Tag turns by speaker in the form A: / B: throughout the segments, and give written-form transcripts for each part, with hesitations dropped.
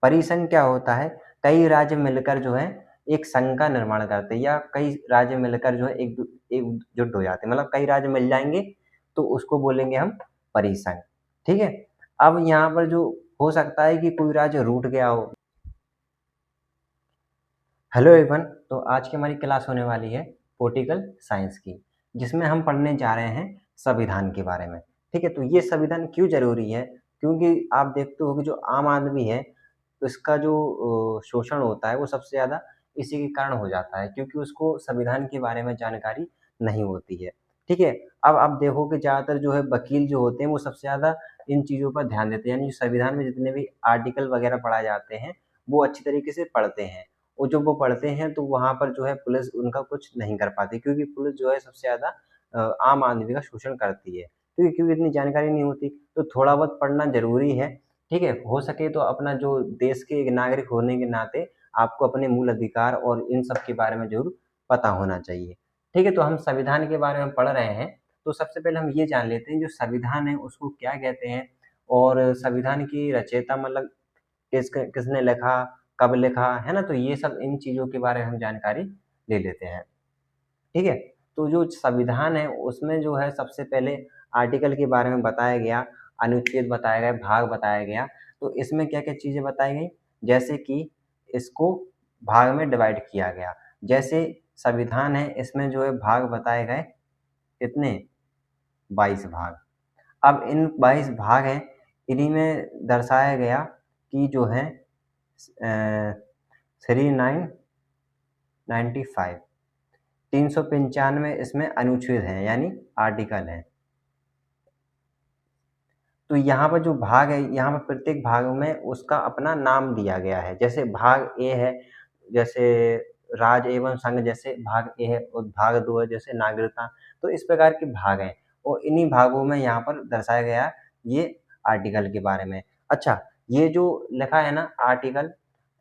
A: परिसंघ क्या होता है, कई राज्य मिलकर जो है एक संघ का निर्माण करते हैं, या कई राज्य मिलकर जो है एकजुट हो जाते हैं, मतलब कई राज्य मिल जाएंगे तो उसको बोलेंगे हम परिसंघ। ठीक है, अब यहाँ पर जो हो सकता है कि कोई राज्य रूठ गया हो। हेलो एवरीवन, तो आज की हमारी क्लास होने वाली है पॉलिटिकल साइंस की, जिसमें हम पढ़ने जा रहे हैं संविधान के बारे में। ठीक है, तो ये संविधान क्यों जरूरी है, क्योंकि आप देखते हो कि जो आम आदमी है उसका जो शोषण होता है वो सबसे ज़्यादा इसी के कारण हो जाता है, क्योंकि उसको संविधान के बारे में जानकारी नहीं होती है। ठीक है, अब आप देखो कि ज़्यादातर जो है वकील जो होते हैं वो सबसे ज़्यादा इन चीज़ों पर ध्यान देते हैं, यानी संविधान में जितने भी आर्टिकल वगैरह पढ़ाए जाते हैं वो अच्छी तरीके से पढ़ते हैं। और जब वो पढ़ते हैं तो वहाँ पर जो है पुलिस उनका कुछ नहीं कर पाती, क्योंकि पुलिस जो है सबसे ज़्यादा आम आदमी का शोषण करती है, क्योंकि इतनी जानकारी नहीं होती। तो थोड़ा बहुत पढ़ना ज़रूरी है। ठीक है, हो सके तो अपना जो देश के एक नागरिक होने के नाते आपको अपने मूल अधिकार और इन सब के बारे में ज़रूर पता होना चाहिए। ठीक है, तो हम संविधान के बारे में पढ़ रहे हैं, तो सबसे पहले हम ये जान लेते हैं जो संविधान है उसको क्या कहते हैं, और संविधान की रचयिता मतलब किसने लिखा, कब लिखा, है ना। तो ये सब इन चीज़ों के बारे में हम जानकारी ले लेते हैं। ठीक है, तो जो संविधान है उसमें जो है सबसे पहले आर्टिकल के बारे में बताया गया, अनुच्छेद बताया गया, भाग बताया गया। तो इसमें क्या-क्या चीज़ें बताई गई, जैसे कि इसको भाग में डिवाइड किया गया। जैसे संविधान है इसमें जो है भाग बताए गए कितने, 22 भाग। अब इन 22 भाग हैं, इन्हीं में दर्शाया गया कि जो है 3995 395 इसमें अनुच्छेद हैं, यानी आर्टिकल हैं। तो यहाँ पर जो भाग है, यहाँ पर प्रत्येक भाग में उसका अपना नाम दिया गया है। जैसे भाग ए है, जैसे राज्य एवं संघ, जैसे भाग ए है, और भाग 2 है जैसे नागरिकता। तो इस प्रकार के भाग हैं, और इन्हीं भागों में यहाँ पर दर्शाया गया ये आर्टिकल के बारे में। अच्छा, ये जो लिखा है ना आर्टिकल,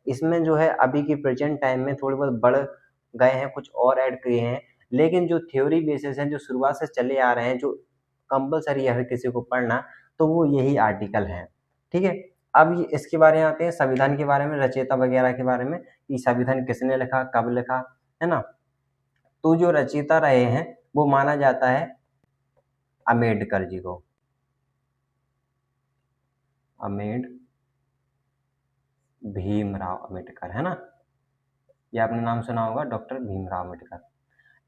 A: इसमें जो है अभी के प्रेजेंट टाइम में थोड़े बहुत बढ़ गए हैं, कुछ और ऐड किए हैं, लेकिन जो थ्योरी बेसिस हैं, जो शुरुआत से चले आ रहे हैं, जो कंपल्सरी है हर किसी को पढ़ना, तो वो यही आर्टिकल हैं। ठीक है, अब ये इसके बारे में आते हैं संविधान के बारे में, रचयिता वगैरह के बारे में, कि संविधान किसने लिखा, कब लिखा, है ना। तो जो रचयिता रहे हैं वो माना जाता है अम्बेडकर जी को, भीमराव अम्बेडकर, है ना। ये आपने नाम सुना होगा, डॉक्टर भीमराव अम्बेडकर।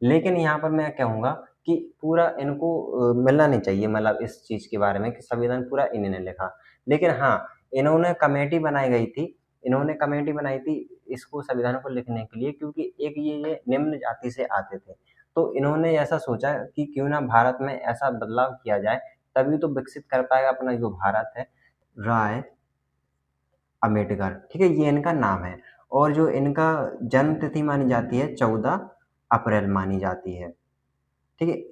A: लेकिन यहाँ पर मैं कहूँगा कि पूरा इनको मिलना नहीं चाहिए, मतलब इस चीज़ के बारे में कि संविधान पूरा इन्हीं ने लिखा। लेकिन हाँ, इन्होंने कमेटी बनाई गई थी, इन्होंने कमेटी बनाई थी इसको संविधान को लिखने के लिए, क्योंकि एक ये निम्न जाति से आते थे। तो इन्होंने ऐसा सोचा कि क्यों ना भारत में ऐसा बदलाव किया जाए, तभी तो विकसित कर पाएगा अपना जो भारत है। राय अम्बेडकर, ठीक है, ये इनका नाम है। और जो इनका जन्म तिथि मानी जाती है 14 अप्रैल मानी जाती है। ठीक है,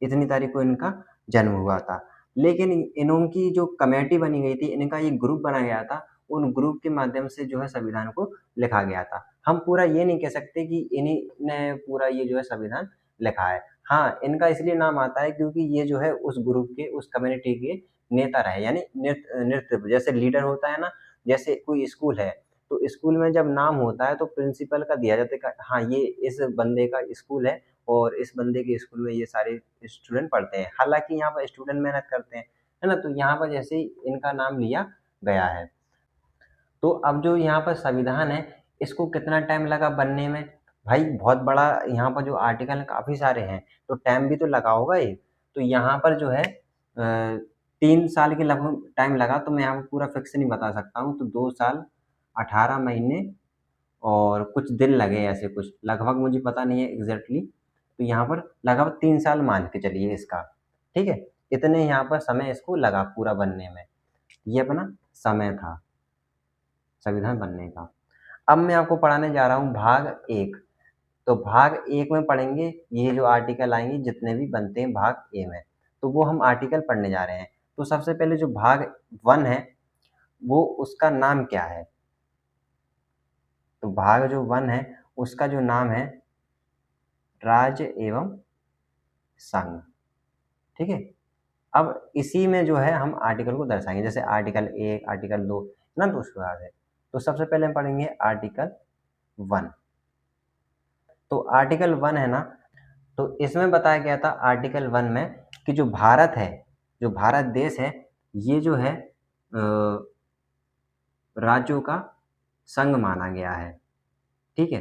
A: इतनी तारीख को इनका जन्म हुआ था। लेकिन इनकी जो कमेटी बनी गई थी, इनका एक ग्रुप बना गया था, उन ग्रुप के माध्यम से जो है संविधान को लिखा गया था। हम पूरा ये नहीं कह सकते कि इन्हीं ने पूरा ये जो है संविधान लिखा है। हाँ, इनका इसलिए नाम आता है क्योंकि ये जो है उस ग्रुप के, उस कम्युनिटी के नेता रहे, यानी नेतृत्व, जैसे लीडर होता है ना, जैसे कोई स्कूल है, तो स्कूल में जब नाम होता है तो प्रिंसिपल का दिया जाता है कि हाँ, ये इस बंदे का स्कूल है, और इस बंदे के स्कूल में ये सारे स्टूडेंट पढ़ते हैं। हालाँकि यहाँ पर स्टूडेंट मेहनत करते हैं, है ना? तो यहाँ पर जैसे ही इनका नाम लिया गया है। तो अब जो यहाँ पर संविधान है, इसको कितना टाइम लगा बनने में? भाई बहुत बड़ा, यहाँ पर जो आर्टिकल हैं काफ़ी सारे हैं, तो टाइम भी तो लगा होगा ही। तो यहाँ पर जो है 3 साल के लगभग टाइम लगा, तो मैं आपको पूरा फिक्स नहीं बता सकता हूँ। तो 2 साल, 18 महीने और कुछ दिन लगे, ऐसे कुछ लगभग मुझे पता नहीं है एग्जैक्टली। तो यहाँ पर लगभग 3 साल मान के चलिए इसका। ठीक है, इतने यहाँ पर समय इसको लगा पूरा बनने में। ये अपना समय था संविधान बनने का। अब मैं आपको पढ़ाने जा रहा हूँ भाग 1। तो भाग 1 में पढ़ेंगे ये जो आर्टिकल आएंगे जितने भी बनते हैं भाग ए में, तो वो हम आर्टिकल पढ़ने जा रहे हैं। तो सबसे पहले जो भाग 1 है वो उसका नाम क्या है? तो भाग जो 1 है उसका जो नाम है राज्य एवं संघ। ठीक है, अब इसी में जो है हम आर्टिकल को दर्शाएंगे, जैसे आर्टिकल 1, आर्टिकल 2, ना, तो उसके बाद है। तो सबसे पहले हम पढ़ेंगे आर्टिकल 1। तो आर्टिकल 1 है ना, तो इसमें बताया गया था आर्टिकल 1 में कि जो भारत है, जो भारत देश है, ये जो है राज्यों का संघ माना गया है। ठीक है,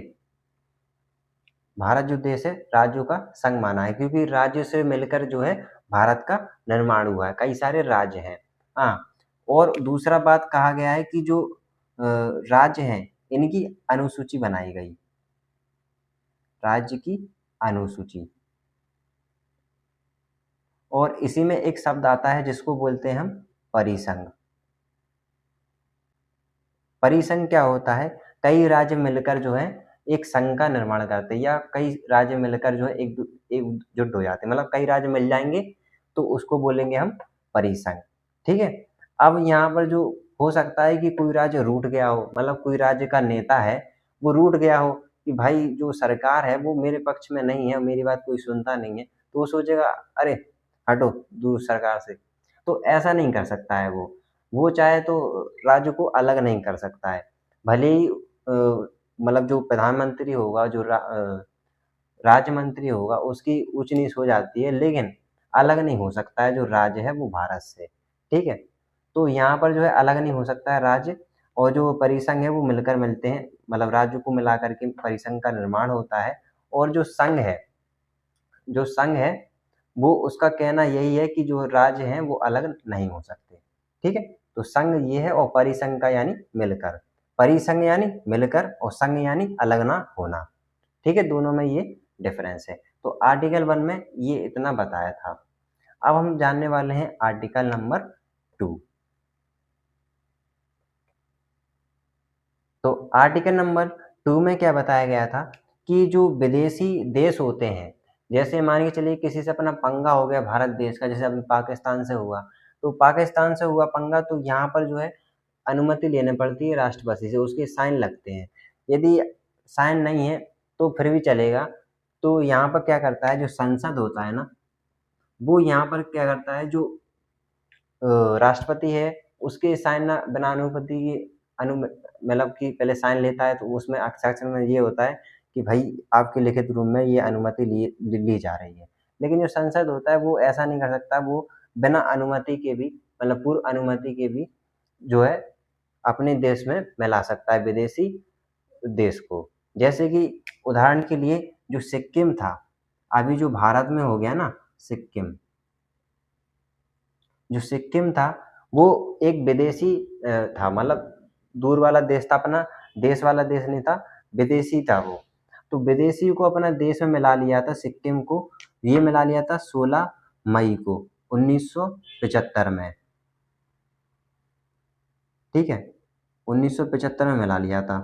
A: भारत जो देश है राज्यों का संघ माना है, क्योंकि राज्य से मिलकर जो है भारत का निर्माण हुआ है, कई सारे राज्य हैं। हाँ, और दूसरा बात कहा गया है कि जो राज्य हैं इनकी अनुसूची बनाई गई, राज्य की अनुसूची। और इसी में एक शब्द आता है जिसको बोलते हैं हम परिसंघ। परिसंघ क्या होता है? कई राज्य मिलकर जो है एक संघ का निर्माण करते हैं, या कई राज्य मिलकर जो है एकजुट हो जाते हैं, मतलब कई राज्य मिल जाएंगे तो उसको बोलेंगे हम परिसंघ। ठीक है, अब यहाँ पर जो हो सकता है कि कोई राज्य रूठ गया हो, मतलब कोई राज्य का नेता है वो रूठ गया हो कि भाई जो सरकार है वो मेरे पक्ष में नहीं है, मेरी बात कोई सुनता नहीं है, तो वो सोचेगा अरे हटो दूर सरकार से। तो ऐसा नहीं कर सकता है वो चाहे तो राज्य को अलग नहीं कर सकता है। भले ही मतलब जो प्रधानमंत्री होगा, जो राज्य मंत्री होगा, उसकी ऊंच नीच हो जाती है, लेकिन अलग नहीं हो सकता है जो राज्य है वो भारत से। ठीक है, तो यहाँ पर जो है अलग नहीं हो सकता है राज्य, और जो परिसंघ है वो मिलकर मिलते हैं, मतलब राज्य को मिला करके परिसंघ का निर्माण होता है। और जो संघ है, जो संघ है वो उसका कहना यही है कि जो राज्य हैं वो अलग नहीं हो सकते। ठीक है, तो संघ ये है, और परिसंघ का यानी मिलकर, परिसंघ यानी मिलकर और संघ यानी अलग ना होना। ठीक है, दोनों में ये डिफरेंस है। तो आर्टिकल 1 में ये इतना बताया था। अब हम जानने वाले हैं आर्टिकल नंबर 2। तो आर्टिकल नंबर 2 में क्या बताया गया था कि जो विदेशी देश होते हैं, जैसे मान के चलिए किसी से अपना पंगा हो गया भारत देश का, जैसे अभी पाकिस्तान से हुआ, तो पाकिस्तान से हुआ पंगा, तो यहाँ पर जो है अनुमति लेनी पड़ती है राष्ट्रपति से, उसके साइन लगते हैं। यदि साइन नहीं है तो फिर भी चलेगा। तो यहाँ पर क्या करता है, जो संसद होता है ना, वो यहाँ पर क्या करता है, जो राष्ट्रपति है उसके साइन ना बिना अनुमति की अनु मतलब कि पहले साइन लेता है, तो उसमें हस्ताक्षर में ये होता है कि भाई आपके लिखित रूप में ये अनुमति ली जा रही है। लेकिन जो संसद होता है वो ऐसा नहीं कर सकता, वो बिना अनुमति के भी, मतलब पूर्व अनुमति के भी जो है अपने देश में मिला सकता है विदेशी देश को। जैसे कि उदाहरण के लिए जो सिक्किम था, अभी जो भारत में हो गया ना सिक्किम, जो सिक्किम था वो एक विदेशी था, मतलब दूर वाला देश था, अपना देश वाला देश नहीं था, विदेशी था वो। तो विदेशी को अपना देश में मिला लिया था, सिक्किम को ये मिला लिया था 16 मई को 1975 में। ठीक है, 1975 में मिला लिया था।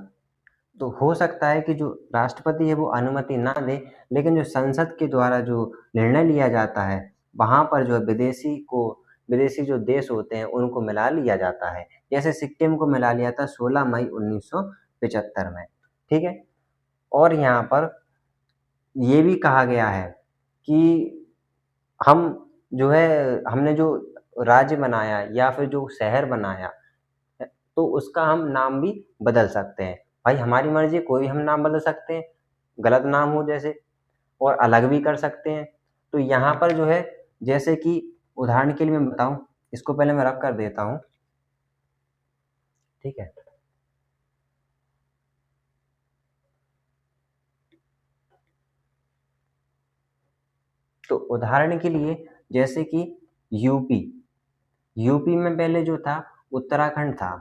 A: तो हो सकता है कि जो राष्ट्रपति है वो अनुमति ना दे, लेकिन जो संसद के द्वारा जो निर्णय लिया जाता है वहाँ पर जो है विदेशी जो देश होते हैं उनको मिला लिया जाता है। जैसे सिक्किम को मिला लिया था 16 मई 1975 में। ठीक है, और यहाँ पर ये भी कहा गया है कि हम जो है हमने जो राज्य बनाया या फिर जो शहर बनाया तो उसका हम नाम भी बदल सकते हैं। भाई हमारी मर्जी, कोई हम नाम बदल सकते हैं, गलत नाम हो जैसे, और अलग भी कर सकते हैं। तो यहाँ पर जो है, जैसे कि उदाहरण के लिए मैं बताऊं, इसको पहले मैं रख कर देता हूँ। ठीक है, तो उदाहरण के लिए जैसे कि यूपी, यूपी में पहले जो था उत्तराखंड था,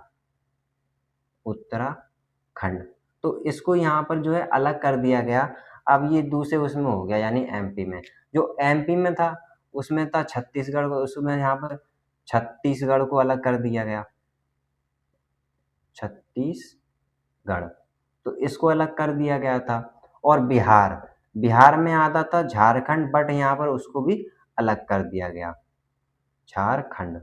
A: उत्तराखंड, तो इसको यहाँ पर जो है अलग कर दिया गया। अब ये दूसरे उसमें हो गया, यानी एमपी में। जो एमपी में था उसमें था छत्तीसगढ़ को, उसमें यहाँ पर छत्तीसगढ़ को अलग कर दिया गया, छत्तीसगढ़, तो इसको अलग कर दिया गया था। और बिहार, बिहार में आता था झारखंड, बट यहाँ पर उसको भी अलग कर दिया गया, झारखंड।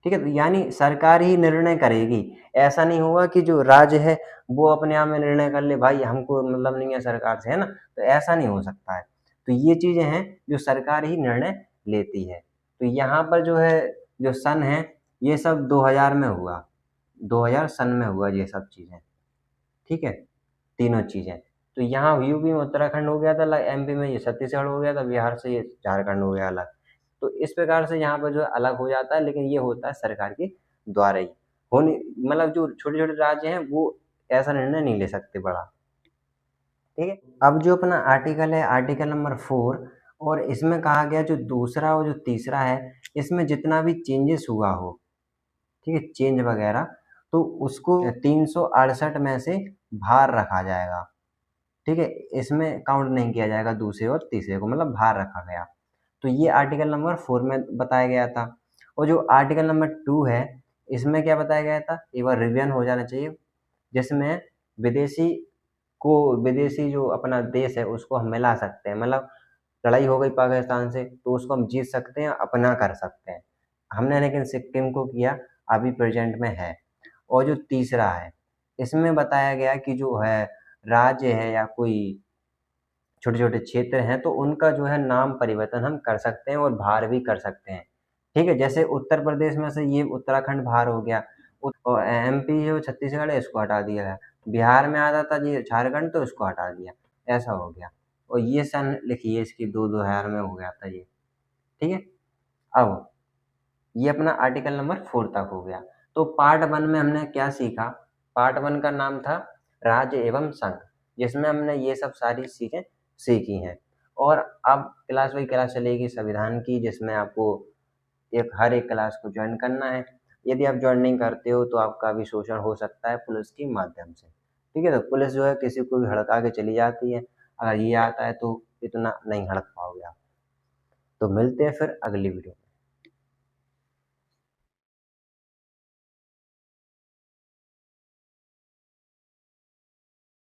A: ठीक है, तो यानी सरकार ही निर्णय करेगी, ऐसा नहीं होगा कि जो राज्य है वो अपने आप में निर्णय कर ले, भाई हमको मतलब नहीं है सरकार से, है ना, तो ऐसा नहीं हो सकता है। तो ये चीजें हैं जो सरकार ही निर्णय लेती है। तो यहाँ पर जो है, जो सन है, ये सब 2000 में हुआ, 2000 सन में हुआ ये सब चीज़ें, ठीक है, तीनों चीज़ें। तो यहाँ यूपी में उत्तराखंड हो गया था अलग, एमपी में ये छत्तीसगढ़ हो गया था, बिहार से ये झारखंड हो गया अलग। तो इस प्रकार से यहाँ पर जो है अलग हो जाता है, लेकिन ये होता है सरकार के द्वारा ही। होने मतलब जो छोटे-छोटे राज्य हैं वो ऐसा निर्णय नहीं ले सकते बड़ा, ठीक है। अब जो अपना आर्टिकल है, आर्टिकल नंबर 4, और इसमें कहा गया जो दूसरा और जो तीसरा है, इसमें जितना भी चेंजेस हुआ हो, ठीक है, चेंज वगैरह, तो उसको 368 में से बाहर रखा जाएगा, ठीक है। इसमें काउंट नहीं किया जाएगा दूसरे और तीसरे को, मतलब बाहर रखा गया। तो ये आर्टिकल नंबर 4 में बताया गया था। और जो आर्टिकल नंबर 2 है, इसमें क्या बताया गया था, एक बार रिवीजन हो जाना चाहिए, जिसमें विदेशी को, विदेशी जो अपना देश है उसको हम मिला सकते हैं, मतलब लड़ाई हो गई पाकिस्तान से तो उसको हम जीत सकते हैं, अपना कर सकते हैं। हमने लेकिन सिक्किम को किया, अभी प्रेजेंट में है। और जो तीसरा है, इसमें बताया गया कि जो है राज्य है या कोई छोटे-छोटे क्षेत्र हैं, तो उनका जो है नाम परिवर्तन हम कर सकते हैं और बाहर भी कर सकते हैं, ठीक है। जैसे उत्तर प्रदेश में से ये उत्तराखंड बाहर हो गया, और एमपी जो छत्तीसगढ़ है इसको हटा दिया है, बिहार में आता था ये झारखंड तो इसको हटा दिया, ऐसा हो गया। और ये सन लिखिए इसकी 2000 में हो गया था ये, ठीक है। अब ये अपना आर्टिकल नंबर 4 तक हो गया। तो पार्ट 1 में हमने क्या सीखा? पार्ट 1 का नाम था राज्य एवं संघ, जिसमें हमने ये सब सारी चीज़ें सीखी हैं। और अब क्लास बाई क्लास चलेगी संविधान की, जिसमें आपको हर एक क्लास को ज्वाइन करना है। यदि आप ज्वाइन नहीं करते हो तो आपका भी शोषण हो सकता है पुलिस के माध्यम से, ठीक है। तो पुलिस जो है किसी को भी हड़का के चली जाती है, अगर ये आता है तो इतना नहीं हड़क पाओगे आप। तो मिलते हैं फिर अगली वीडियो में।